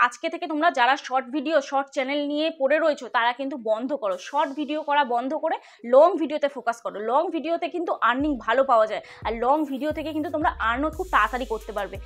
আজকে থেকে তোমরা যারা শর্ট ভিডিও শর্ট চ্যানেল নিয়ে পড়ে রয়েছো তারা কিন্তু বন্ধ করো, শর্ট ভিডিও করা বন্ধ করে লং ভিডিওতে ফোকাস করো। লং ভিডিওতে কিন্তু আর্নিং ভালো পাওয়া যায়, আর লং ভিডিও থেকে কিন্তু তোমরা আর্নও খুব তাড়াতাড়ি করতে পারবে।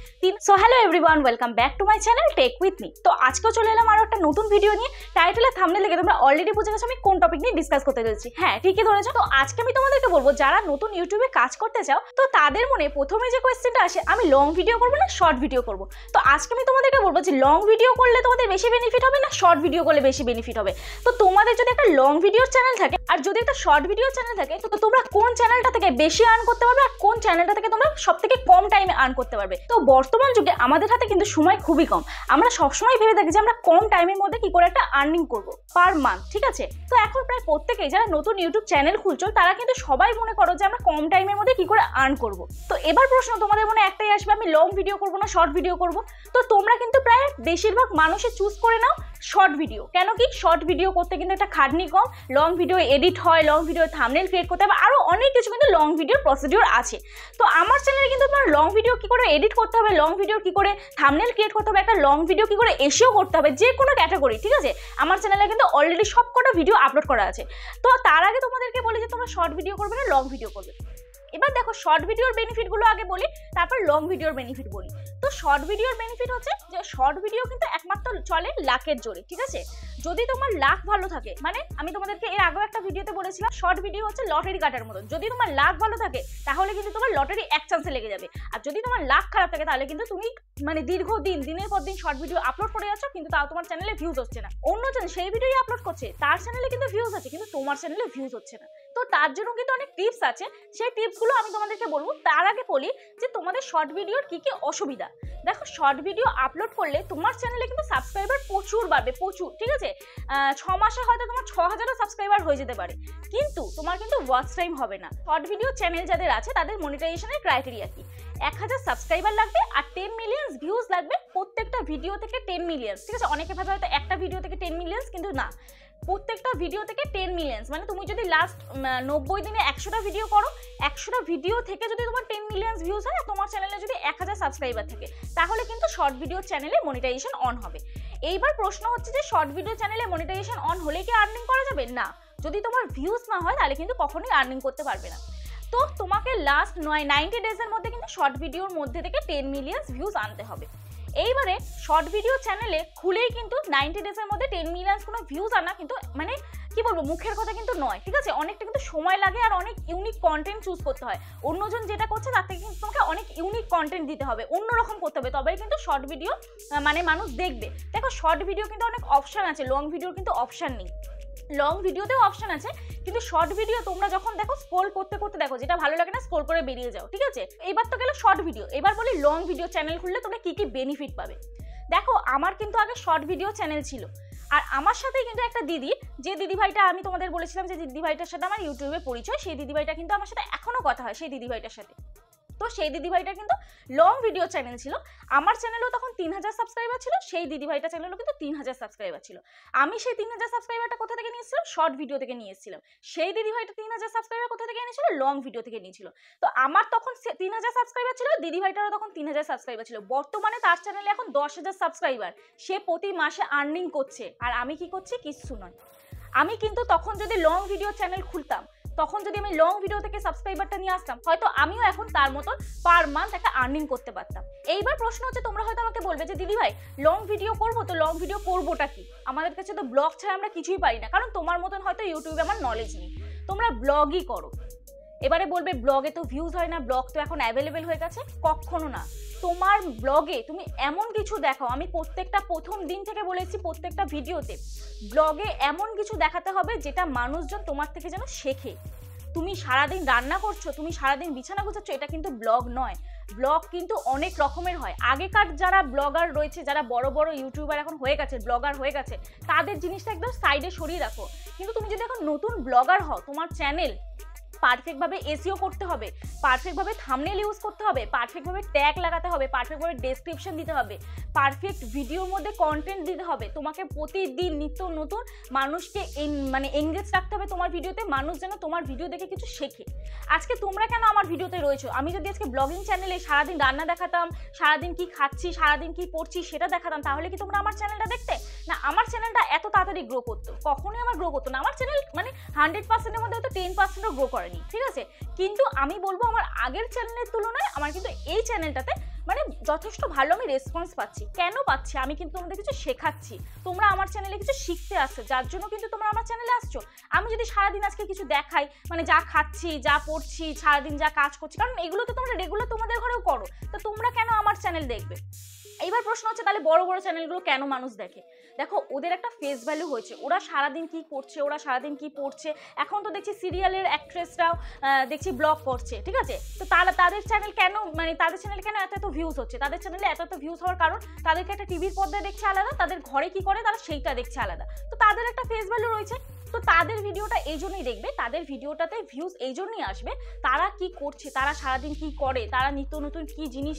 So hello everyone, welcome back to my channel tech with me. তো আজকেও চলে এলাম আরো একটা নতুন ভিডিও নিয়ে। টাইটেলে থাম্বনেল দেখে তোমরা অলরেডি বুঝে গেছো আমি কোন টপিক নিয়ে ডিসকাস করতে চলেছি। হ্যাঁ, ঠিকই ধরেছো। তো আজকে আমি তোমাদেরকে বলবো যারা নতুন ইউটিউবে কাজ করতে চাও, তো তাদের মনে প্রথমে যে কোয়েশ্চেনটা আসে আমি লং ভিডিও করবো না শর্ট ভিডিও করবো। তো আজকে আমি তোমাদেরকে বলবো যে লং ভিডিও করলে তোমাদের বেশি বেনিফিট হবে না শর্ট ভিডিও করলে বেশি বেনিফিট হবে। তো তোমাদের যদি একটা লং ভিডিওর চ্যানেল থাকে আর যদি একটা শর্ট ভিডিওর চ্যানেল থাকে, তো তোমরা কোন চ্যানেলটা থেকে বেশি আর্ন করতে পারবে আর কোন চ্যানেলটা থেকে তোমরা সব থেকে কম টাইমে আর্ন করতে পারবে। তো বর্তমান যুগে আমাদের হাতে কিন্তু সময় খুবই কম। আমরা সবসময় ভেবে থাকি যে আমরা কম টাইমের মধ্যে কি করে একটা আর্নিং করবো পার মান্থ, ঠিক আছে। তো এখন প্রায় প্রত্যেকেই যারা নতুন ইউটিউব চ্যানেল খুলছো তারা কিন্তু সবাই মনে করো যে আমরা কম টাইমের মধ্যে কি করে আর্ন করবো। তো এবার প্রশ্ন তোমাদের মনে একটাই আসবে, আমি লং ভিডিও করবো না শর্ট ভিডিও করবো। তো তোমরা কিন্তু প্রায় বেশিরভাগ মানুষে চুজ করে নাও শর্ট ভিডিও। কেন কি, শর্ট ভিডিও করতে কিন্তু একটা খাটনি কম, লং ভিডিও এডিট হয়, লং ভিডিও থাম্বনেল ক্রিয়েট করতে হবে, আরো অনেক কিছু কিন্তু লং ভিডিওর প্রসিডিওর আছে। তো আমার চ্যানেলে কিন্তু তোমার লং ভিডিও কি করে এডিট করতে হবে, লং ভিডিও কি করে থাম্বনেল ক্রিয়েট করতে হবে, একটা লং ভিডিও কি করে এসিও করতে হবে, যে কোনো ক্যাটাগরি, ঠিক আছে, আমার চ্যানেলে কিন্তু অলরেডি সবকটা ভিডিও আপলোড করা আছে। তো তার আগে তোমাদেরকে বলি যে তোমরা শর্ট ভিডিও করবে না লং ভিডিও করবে। এবার দেখো শর্ট ভিডিওর বেনিফিট গুলো আগে বলি, তারপর লং ভিডিওর বেনিফিট বলি। তো শর্ট ভিডিওর বেনিফিট হচ্ছে যে শর্ট ভিডিও কিন্তু একমাত্র চলে লাকের জোরে, ঠিক আছে। যদি তোমার লাক ভালো থাকে, মানে আমি তোমাদেরকে এর আগেও একটা ভিডিওতে বলেছিলাম শর্ট ভিডিও হচ্ছে লটারি কাটার মতো। যদি তোমার লাক ভালো থাকে তাহলে কিন্তু তোমার লটারি এক চান্সে লেগে যাবে, আর যদি তোমার লাক খারাপ থাকে তাহলে কিন্তু তুমি মানে দীর্ঘদিন দিনের পর দিন শর্ট ভিডিও আপলোড করে যাচ্ছ কিন্তু তাও তোমার চ্যানেলে ভিউজ হচ্ছে না। অন্য চ্যানেল সেই ভিডিওই আপলোড করছে, তার চ্যানেলে কিন্তু ভিউজ আছে কিন্তু তোমার চ্যানেলে ভিউজ হচ্ছে না। তো তার জন্য কিন্তু অনেক টিপস আছে, সেই টিপসগুলো আমি তোমাদেরকে বলবো। তার আগে বলি যে তোমাদের শর্ট ভিডিওর কি কি অসুবিধা। দেখো শর্ট ভিডিও আপলোড করলে তোমার চ্যানেলে কিন্তু সাবস্ক্রাইবার প্রচুর বাড়বে, প্রচুর, ঠিক আছে। 6 মাসে হয়তো তোমার 6000 সাবস্ক্রাইবার হয়ে যেতে পারে, কিন্তু তোমার কিন্তু ওয়াচ টাইম হবে না। শর্ট ভিডিও চ্যানেল যাদের আছে তাদের মনিটাইজেশনের ক্রাইটেরিয়া কি, 1000 সাবস্ক্রাইবার লাগবে আর 10 মিলিয়ন ভিউজ লাগবে প্রত্যেকটা ভিডিও থেকে 10 মিলিয়ন, ঠিক আছে। অনেকে ভাবে হয়তো একটা ভিডিও থেকে 10 মিলিয়ন, কিন্তু না, প্রত্যেকটা ভিডিও থেকে 10 মিলিয়ন। মানে তুমি যদি লাস্ট 90 দিনে 100টা ভিডিও করো, 100টা ভিডিও থেকে যদি তোমার 10 মিলিয়ন ভিউজ হয়, তোমার চ্যানেলে যদি 1000 সাবস্ক্রাইবার থাকে, তাহলে কিন্তু শর্ট ভিডিও চ্যানেলে মনিটাইজেশন অন হবে। এইবার প্রশ্ন হচ্ছে যে শর্ট ভিডিও চ্যানেলে মনিটাইজেশন অন হলে কি আর্নিং করা যাবে? না, যদি তোমার ভিউজ না হয় তাহলে কিন্তু কখনোই আর্নিং করতে পারবে না। তো তোমাকে লাস্ট 90 ডেজের মধ্যে কিন্তু শর্ট ভিডিওর মধ্যে থেকে 10 মিলিয়ন ভিউজ আনতে হবে। এইবারে শর্ট ভিডিও চ্যানেলে খুলেই কিন্তু 90 ডেজের মধ্যে 10 মিলিয়ন কোনো ভিউজ আনা কিন্তু মানে কি বলবো মুখের কথা কিন্তু নয়, ঠিক আছে। অনেকটা কিন্তু সময় লাগে আর অনেক ইউনিক কন্টেন্ট চুজ করতে হয়। অন্যজন যেটা করছে তার থেকে কিন্তু তোমাকে অনেক ইউনিক কন্টেন্ট দিতে হবে, অন্যরকম করতে হবে, তবেই কিন্তু শর্ট ভিডিও মানে মানুষ দেখবে। দেখো শর্ট ভিডিও কিন্তু অনেক অপশান আছে, লং ভিডিওর কিন্তু অপশান নেই। লং ভিডিওতেও অপশন আছে, কিন্তু শর্ট ভিডিও তোমরা যখন দেখো স্ক্রল করতে করতে দেখো, যেটা ভালো লাগে না স্ক্রল করে বেরিয়ে যাও, ঠিক আছে। এবার তো গেল শর্ট ভিডিও, এবার বলি লং ভিডিও চ্যানেল খুললে তোমরা কি কি বেনিফিট পাবে। দেখো আমার কিন্তু আগে শর্ট ভিডিও চ্যানেল ছিল, আর আমার সাথেই কিন্তু একটা দিদি, যে দিদিভাইটা আমি তোমাদের বলেছিলাম যে দিদিভাইটার সাথে আমার ইউটিউবে পরিচয়, সেই দিদিভাইটা কিন্তু আমার সাথে এখনো কথা হয় সেই দিদিভাইটার সাথে। তো সেই দিদিভাইটা কিন্তু লং ভিডিও চ্যানেল ছিল, আমার চ্যানেলও তখন 3000 সাবস্ক্রাইবার ছিল, সেই দিদিভাইটা চ্যানেলও কিন্তু 3000 সাবস্ক্রাইবার ছিল। আমি সেই 3000 সাবস্ক্রাইবারটা কোথা থেকে নিয়েছিলাম? শর্ট ভিডিও থেকে নিয়ে এসেছিলাম। সেই দিদিভাইটা 3000 সাবস্ক্রাইবার কোথা থেকে এনেছিল? লং ভিডিও থেকে নিয়েছিল। তো আমার তখন 3000 সাবস্ক্রাইবার ছিল, দিদিভাইটারও তখন 3000 সাবস্ক্রাইবার ছিল। বর্তমানে তার চ্যানেলে এখন 10,000 সাবস্ক্রাইবার, সে প্রতি মাসে আর্নিং করছে, আর আমি কি করছি? কিচ্ছু নয়। আমি কিন্তু তখন যদি লং ভিডিও চ্যানেল খুলতাম, তখন যদি আমি লং ভিডিও থেকে সাবস্ক্রাইবারটা নিয়ে আসতাম, হয়তো আমিও এখন তার মতো পার মান্থ একটা আর্নিং করতে পারতাম। এইবার প্রশ্ন হচ্ছে, তোমরা হয়তো আমাকে বলবে যে দিদি ভাই লং ভিডিও করবো, তো লং ভিডিও করবোটা কি? আমাদের কাছে তো ব্লগ ছাড়া আমরা কিছুই পারি না, কারণ তোমার মতন হয়তো ইউটিউবে আমার নলেজ নেই, তোমরা ব্লগই করো। এবারে বলবে ব্লগে তো ভিউজ হয় না, ব্লগ তো এখন অ্যাভেলেবেল হয়ে গেছে। কখনো না, তোমার ব্লগে তুমি এমন কিছু দেখাও, আমি প্রত্যেকটা প্রথম দিন থেকে বলেছি প্রত্যেকটা ভিডিওতে, ব্লগে এমন কিছু দেখাতে হবে যেটা মানুষজন তোমার থেকে যেন শেখে। তুমি সারাদিন রান্না করছো, তুমি সারাদিন বিছানা গুছাচ্ছ, এটা কিন্তু ব্লগ নয়। ব্লগ কিন্তু অনেক রকমের হয়। আগেকার যারা ব্লগার রয়েছে, যারা বড় বড় ইউটিউবার এখন হয়ে গেছে, ব্লগার হয়ে গেছে, তাদের জিনিসটা একদম সাইডে সরিয়ে রাখো। কিন্তু তুমি যদি এখন নতুন ব্লগার হও, তোমার চ্যানেল পারফেক্টভাবে এসইও করতে হবে, পারফেক্টভাবে থাম্বনেল ইউজ করতে হবে, পারফেক্টভাবে ট্যাগ লাগাতে হবে, পারফেক্টভাবে ডেসক্রিপশন দিতে হবে, পারফেক্ট ভিডিওর মধ্যে কন্টেন্ট দিতে হবে। তোমাকে প্রতিদিন নিত্য নতুন মানুষকে মানে এঙ্গেজ রাখতে হবে তোমার ভিডিওতে, মানুষ যেন তোমার ভিডিও দেখে কিছু শেখে। আজকে তোমরা কেন আমার ভিডিওতে রয়েছো? আমি যদি আজকে ব্লগিং চ্যানেলে সারাদিন রান্না দেখাতাম, সারাদিন কি খাচ্ছি, সারাদিন কি পড়ছি সেটা দেখাতাম, তাহলে কি তোমরা আমার চ্যানেলটা দেখতে? না, আমার চ্যানেলটা এত তাড়াতাড়ি গ্রো করতো? কখনোই আমার গ্রো করতো না। আমার চ্যানেল মানে 100%-এর মধ্যে হয়তো 10%-ও গ্রো করেনি, ঠিক আছে? কিন্তু আমি বলবো আমার আগের চ্যানেলের তুলনায় আমার কিন্তু এই চ্যানেলটাতে মানে যথেষ্ট ভালো আমি রেসপন্স পাচ্ছি। কেন পাচ্ছি? আমি কিন্তু তোমাদের কিছু শেখাচ্ছি, তোমরা আমার চ্যানেলে কিছু শিখতে আসছো, যার জন্য কিন্তু তোমরা আমার চ্যানেলে আসছো। আমি যদি সারাদিন আজকে কিছু দেখাই, মানে যা খাচ্ছি, যা পড়ছি, সারাদিন যা কাজ করছি, কারণ এগুলো তো তোমরা রেগুলার তোমাদের ঘরেও করো, তো তোমরা কেন আমার চ্যানেল দেখবে? এইবার প্রশ্ন হচ্ছে তাহলে বড় বড় চ্যানেলগুলো কেন মানুষ দেখে? দেখো, ওদের একটা ফেস ভ্যালু হয়েছে, ওরা সারাদিন কি করছে, ওরা সারাদিন কি পড়ছে। এখন তো দেখছি সিরিয়ালের অ্যাক্ট্রেসরাও দেখছি ব্লগ করছে, ঠিক আছে? তো তাদের চ্যানেল কেন, মানে তাদের চ্যানেল কেন এত ভিউজ হচ্ছে? তাদের চ্যানেলে এত ভিউজ হওয়ার কারণ তাদেরকে একটা টিভির পর্দায় দেখছে আলাদা, তাদের ঘরে কি করে তারা সেইটা দেখছে আলাদা, তো তাদের একটা ফেস ভ্যালু রয়েছে। তো তাদের ভিডিওটা এই জন্যই দেখবে, তাদের ভিডিওটাতে ভিউজ এই জন্যই আসবে, তারা কি করছে, তারা সারাদিন কি করে, তারা নিত্য নতুন কি জিনিস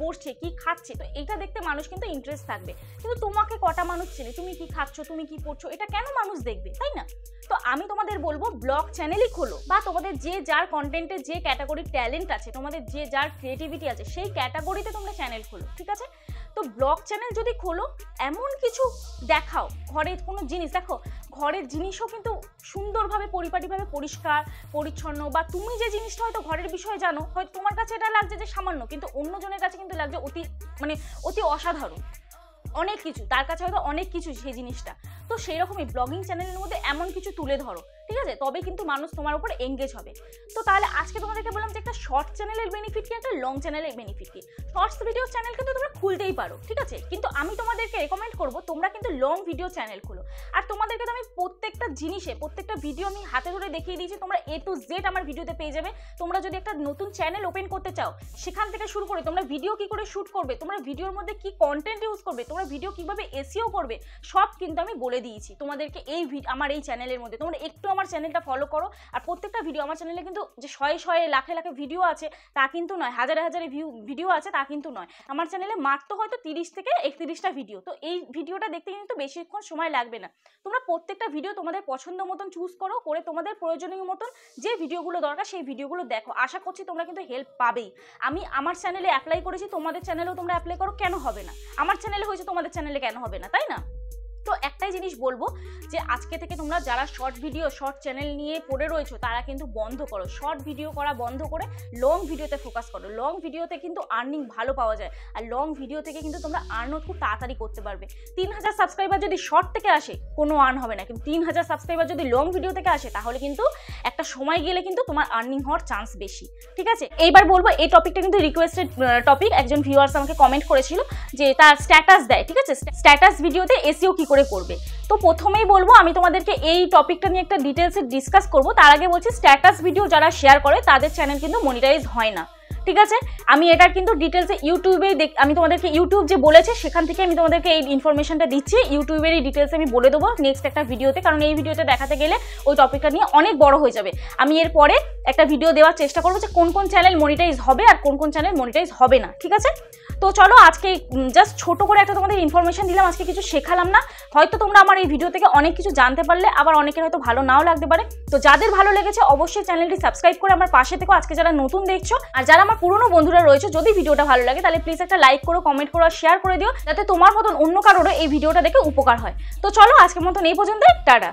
পড়ছে, কি খাচ্ছে, তো এইটা দেখতে মানুষ কিন্তু ইন্টারেস্ট থাকবে। কিন্তু তোমাকে কটা মানুষ চেনে, তুমি কি খাচ্ছ, তুমি কি পড়ছো, এটা কেন মানুষ দেখবে, তাই না? তো আমি তোমাদের বলবো ব্লগ চ্যানেলই খোলো, বা তোমাদের যে যার কন্টেন্টে যে ক্যাটাগরির ট্যালেন্ট আছে, তোমাদের যে যার ক্রিয়েটিভিটি আছে, সেই ক্যাটাগরিতে তোমরা চ্যানেল খোলো, ঠিক আছে? তো ব্লগ চ্যানেল যদি খোলো, এমন কিছু দেখাও, ঘরের কোনো জিনিস দেখো, ঘরের জিনিসও কিন্তু সুন্দরভাবে পরিপাটিভাবে পরিষ্কার পরিচ্ছন্ন, বা তুমি যে জিনিসটা হয়তো ঘরের বিষয়ে জানো, হয়তো তোমার কাছে এটা লাগছে যে সামান্য, কিন্তু অন্যজনের কাছে কিন্তু লাগছে অতি অসাধারণ অনেক কিছু, তার কাছে হয়তো অনেক কিছু সেই জিনিসটা। তো সেই রকমই ব্লগিং চ্যানেলের মধ্যে এমন কিছু তুলে ধরো, ঠিক আছে? তবে কিন্তু মানুষ তোমার উপর এঙ্গেজ হবে। তো তাহলে আজকে তোমাদেরকে বললাম যে একটা শর্ট চ্যানেলের বেনিফিট কি, একটা লং চ্যানেলের বেনিফিট কি। শর্টস ভিডিও চ্যানেল কিন্তু তোমরা খুলতেই পারো, ঠিক আছে? কিন্তু আমি তোমাদেরকে রেকমেন্ড করবো তোমরা কিন্তু লং ভিডিও চ্যানেল খোলো। আর তোমাদেরকে তো আমি প্রত্যেকটা জিনিসে, প্রত্যেকটা ভিডিও আমি হাতে ধরে দেখিয়ে দিয়েছি, তোমরা A to Z আমার ভিডিওতে পেয়ে যাবে। তোমরা যদি একটা নতুন চ্যানেল ওপেন করতে চাও, সেখান থেকে শুরু করে তোমরা ভিডিও কি করে শুট করবে, তোমরা ভিডিওর মধ্যে কি কন্টেন্ট ইউজ করবে, তোমরা ভিডিও কিভাবে এসইও করবে, সব কিন্তু আমি বলে দিয়েছি তোমাদেরকে আমার এই চ্যানেলের মধ্যে। তোমরা একটু আমার চ্যানেলটা ফলো করো। আর প্রত্যেকটা ভিডিও আমার চ্যানেলে কিন্তু যে শয়ে লাখে লাখে ভিডিও আছে তা কিন্তু নয়, হাজারে হাজারে ভিডিও আছে তা কিন্তু নয়। আমার চ্যানেলে মাত্র হয়তো 30 থেকে 31টা ভিডিও, তো এই ভিডিওটা দেখতে কিন্তু বেশিক্ষণ সময় লাগবে না। তোমরা প্রত্যেকটা ভিডিও তোমাদের পছন্দ মতন চুজ করো, করে তোমাদের প্রয়োজনীয় মতন যে ভিডিওগুলো দরকার সেই ভিডিওগুলো দেখো। আশা করছি তোমরা কিন্তু হেল্প পাবেই। আমি আমার চ্যানেলে অ্যাপ্লাই করেছি, তোমাদের চ্যানেলেও তোমরা অ্যাপ্লাই করো, কেন হবে না? আমার চ্যানেলে হয়েছে, তোমাদের চ্যানেলে কেন হবে না, তাই না? তো একটাই জিনিস বলবো যে আজকে থেকে তোমরা যারা শর্ট চ্যানেল নিয়ে পড়ে রয়েছো তারা কিন্তু বন্ধ করো, শর্ট ভিডিও করা বন্ধ করে লং ভিডিওতে ফোকাস করো। লং ভিডিওতে কিন্তু আর্নিং ভালো পাওয়া যায়, আর লং ভিডিও থেকে কিন্তু তোমরা আর্নও খুব তাড়াতাড়ি করতে পারবে। 3000 সাবস্ক্রাইবার যদি শর্ট থেকে আসে কোনো আর্ন হবে না, কিন্তু 3000 সাবস্ক্রাইবার যদি লং ভিডিও থেকে আসে তাহলে কিন্তু একটা সময় গেলে কিন্তু তোমার আর্নিং হওয়ার চান্স বেশি, ঠিক আছে? এইবার বলবো, এই টপিকটা কিন্তু রিকোয়েস্টেড টপিক, একজন ভিউয়ার্স আমাকে কমেন্ট করেছিল যে তার স্ট্যাটাস দেয়, ঠিক আছে? স্ট্যাটাস ভিডিওতে এসইও কি করে করবে। তো প্রথমেই বলবো আমি তোমাদেরকে এই টপিকটা নিয়ে একটা ডিটেলসে ডিসকাস করবো। তার আগে বলছি স্ট্যাটাস ভিডিও যারা শেয়ার করে তাদের চ্যানেল কিন্তু মনিটাইজ হয় না, ঠিক আছে? আমি এটার কিন্তু ডিটেলসে ইউটিউবে আমি তোমাদেরকে ইউটিউব যে বলেছে সেখান থেকে আমি তোমাদেরকে এই ইনফরমেশনটা দিচ্ছি। ইউটিউবের এই ডিটেলসে আমি বলে দেবো নেক্সট একটা ভিডিওতে, কারণ এই ভিডিওতে দেখাতে গেলে ওই টপিকটা নিয়ে অনেক বড় হয়ে যাবে। আমি এরপরে একটা ভিডিও দেওয়ার চেষ্টা করবো যে কোন কোন চ্যানেল মনিটাইজ হবে আর কোন কোন চ্যানেল মনিটাইজ হবে না, ঠিক আছে? তো চলো, আজকে জাস্ট ছোট করে একটা তোমাদের ইনফরমেশন দিলাম, আজকে কিছু শেখালাম না। হয়তো তোমরা আমার এই ভিডিও থেকে অনেক কিছু জানতে পারলে, আবার অনেকের হয়তো ভালো নাও লাগতে পারে। তো যাদের ভালো লেগেছে অবশ্যই চ্যানেলটি সাবস্ক্রাইব করে আমার পাশে থেকো। আজকে যারা নতুন দেখছো আর যারা আমার পুরনো বন্ধুরা রয়েছে, যদি ভিডিওটা ভালো লাগে তাহলে প্লিজ একটা লাইক করো, কমেন্ট করো আর শেয়ার করে দিও, যাতে তোমার মতন অন্য কারোরও এই ভিডিওটা দেখে উপকার হয়। তো চলো, আজকের মতন এই পর্যন্ত, টাটা।